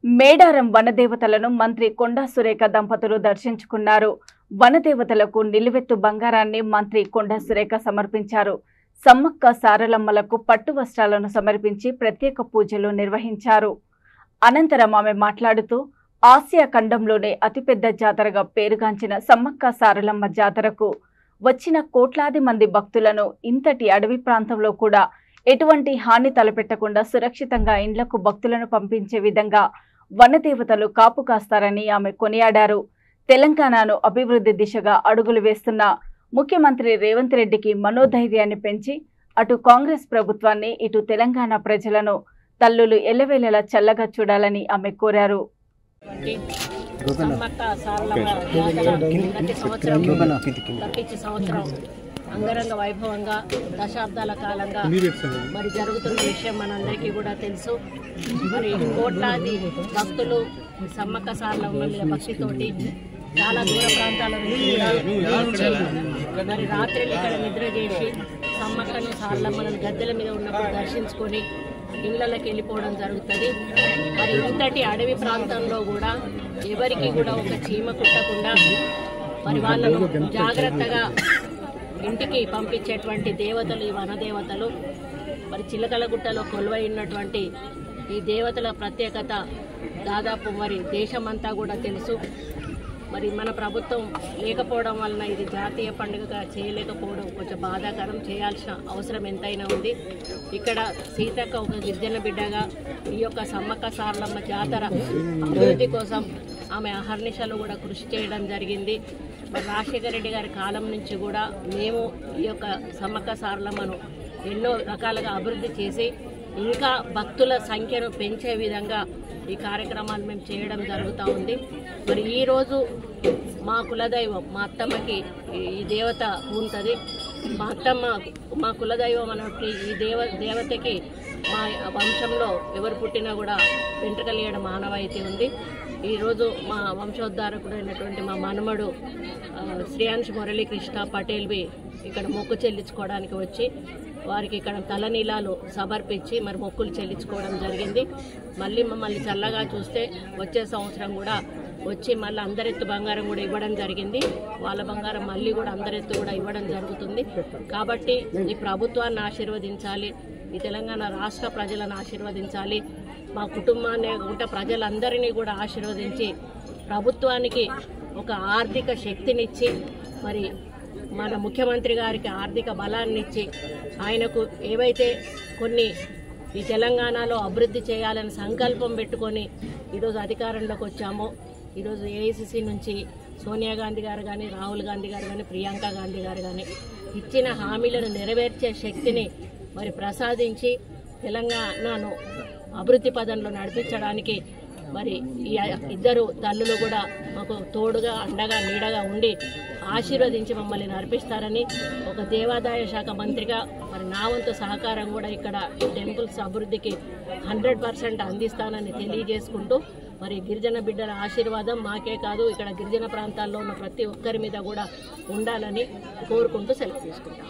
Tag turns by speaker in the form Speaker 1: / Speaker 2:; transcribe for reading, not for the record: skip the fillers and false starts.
Speaker 1: మేడారం వనదేవతలను మంత్రి కొండా సురేఖ దంపతులు దర్శించుకున్నారు. వనదేవతలకు నిలువెత్తు బంగారాన్ని మంత్రి కొండా సురేఖ సమర్పించారు. సమ్మక్క సారలమ్మలకు పట్టు వస్త్రాలను సమర్పించి ప్రత్యేక పూజలు నిర్వహించారు. అనంతరం ఆమె మాట్లాడుతూ ఆసియా ఖండంలోనే అతిపెద్ద జాతరగా పేరుగాంచిన సమ్మక్క సారలమ్మ జాతరకు వచ్చిన కోట్లాది మంది భక్తులను ఇంతటి అడవి ప్రాంతంలో కూడా ఎటువంటి హాని తలపెట్టకుండా సురక్షితంగా ఇండ్లకు భక్తులను పంపించే విధంగా వనదేవతలు కాపు కాస్తారని ఆమె కొనియాడారు. తెలంగాణను అభివృద్ధి దిశగా అడుగులు వేస్తున్న ముఖ్యమంత్రి రేవంత్ రెడ్డికి మనోధైర్యాన్ని పెంచి అటు కాంగ్రెస్ ప్రభుత్వాన్ని ఇటు తెలంగాణ ప్రజలను తల్లులు ఎల్లవేళలా చల్లగా చూడాలని ఆమె కోరారు.
Speaker 2: అంగరంగ వైభవంగా దశాబ్దాల కాలంగా మరి జరుగుతున్న విషయం మనందరికీ కూడా తెలుసు. మరి కోట్లాది భక్తులు సమ్మక్క సారలమ్మ మీద భక్తితోటి చాలా దూర ప్రాంతాల నుంచి మరి రాత్రిని ఇక్కడ నిద్ర చేసి సమ్మక్కను సారలమ్మలను గద్దెల మీద ఉన్నప్పుడు దర్శించుకొని ఇళ్లకి వెళ్ళిపోవడం జరుగుతుంది. మరి ఇంతటి అడవి ప్రాంతంలో కూడా ఎవరికి కూడా ఒక చీమ కుట్టకుండా మరి వాళ్ళను జాగ్రత్తగా ఇంటికి పంపించేటువంటి దేవతలు ఈ వనదేవతలు. మరి చిలకలగుట్టలో కొలువై ఉన్నటువంటి ఈ దేవతల ప్రత్యేకత దాదాపు మరి దేశమంతా కూడా తెలుసు. మరి మన ప్రభుత్వం లేకపోవడం వలన ఇది జాతీయ పండుగగా చేయలేకపోవడం కొంచెం బాధాకరం. చేయాల్సిన అవసరం ఎంతైనా ఉంది. ఇక్కడ సీతక్క ఒక గిరిజన బిడ్డగా ఈ యొక్క సమ్మక్క సారలమ్మ జాతర అభివృద్ధి కోసం ఆమె అహర్నిశలు కూడా కృషి చేయడం జరిగింది. మరి రాజశేఖర రెడ్డి గారి కాలం నుంచి కూడా మేము ఈ యొక్క సమ్మక్క సారలమ్మను ఎన్నో రకాలుగా అభివృద్ధి చేసి ఇంకా భక్తుల సంఖ్యను పెంచే విధంగా ఈ కార్యక్రమాలు మేము చేయడం జరుగుతూ ఉంది. మరి ఈరోజు మా కులదైవం మా అత్తమ్మకి ఈ దేవత ఉంటుంది. మా అత్తమ్మ మా కులదైవం అన్నట్టు ఈ దేవతకి మా వంశంలో ఎవరు పుట్టినా కూడా వెంట్రుకలేయడం ఆనవాయితీ ఉంది. ఈరోజు మా వంశోద్ధారకుడైనటువంటి మా మనమడు శ్రీయాంశ్ మురళీకృష్ణ పటేల్వి ఇక్కడ మొక్కు చెల్లించుకోవడానికి వచ్చి వారికి ఇక్కడ తలనీలాలు సమర్పించి మరి మొక్కులు చెల్లించుకోవడం జరిగింది. మళ్ళీ మమ్మల్ని చల్లగా చూస్తే వచ్చే సంవత్సరం కూడా వచ్చి మళ్ళీ అందరెత్తు బంగారం కూడా ఇవ్వడం జరిగింది. వాళ్ళ బంగారం మళ్ళీ కూడా అందరెత్తు కూడా ఇవ్వడం జరుగుతుంది. కాబట్టి ఈ ప్రభుత్వాన్ని ఆశీర్వదించాలి, ఈ తెలంగాణ రాష్ట్ర ప్రజలను ఆశీర్వదించాలి, మా కుటుంబాన్ని ఉంటే ప్రజలందరినీ కూడా ఆశీర్వదించి ప్రభుత్వానికి ఒక ఆర్థిక శక్తినిచ్చి మరి మన ముఖ్యమంత్రి గారికి ఆర్థిక బలాన్ని ఇచ్చి ఆయనకు ఏవైతే కొన్ని ఈ తెలంగాణలో అభివృద్ధి చేయాలని సంకల్పం పెట్టుకొని ఈరోజు అధికారంలోకి వచ్చామో, ఈరోజు ఏఐసిసి నుంచి సోనియా గాంధీ గారు కానీ, రాహుల్ గాంధీ గారు కానీ, ప్రియాంక గాంధీ గారు కానీ ఇచ్చిన హామీలను నెరవేర్చే శక్తిని మరి ప్రసాదించి తెలంగాణను అభివృద్ధి పదంలో నడిపించడానికి మరి ఈ ఇద్దరు తల్లులు కూడా మాకు తోడుగా అండగా నీడగా ఉండి ఆశీర్వదించి మమ్మల్ని నడిపిస్తారని ఒక దేవాదాయ శాఖ మంత్రిగా మరి నా వంతు సహకారం కూడా ఇక్కడ టెంపుల్స్ అభివృద్ధికి 100% అందిస్తానని తెలియజేసుకుంటూ మరి గిరిజన బిడ్డల ఆశీర్వాదం మాకే కాదు ఇక్కడ గిరిజన ప్రాంతాల్లో ఉన్న ప్రతి ఒక్కరి మీద కూడా ఉండాలని కోరుకుంటూ సెలవు తీసుకుంటాం.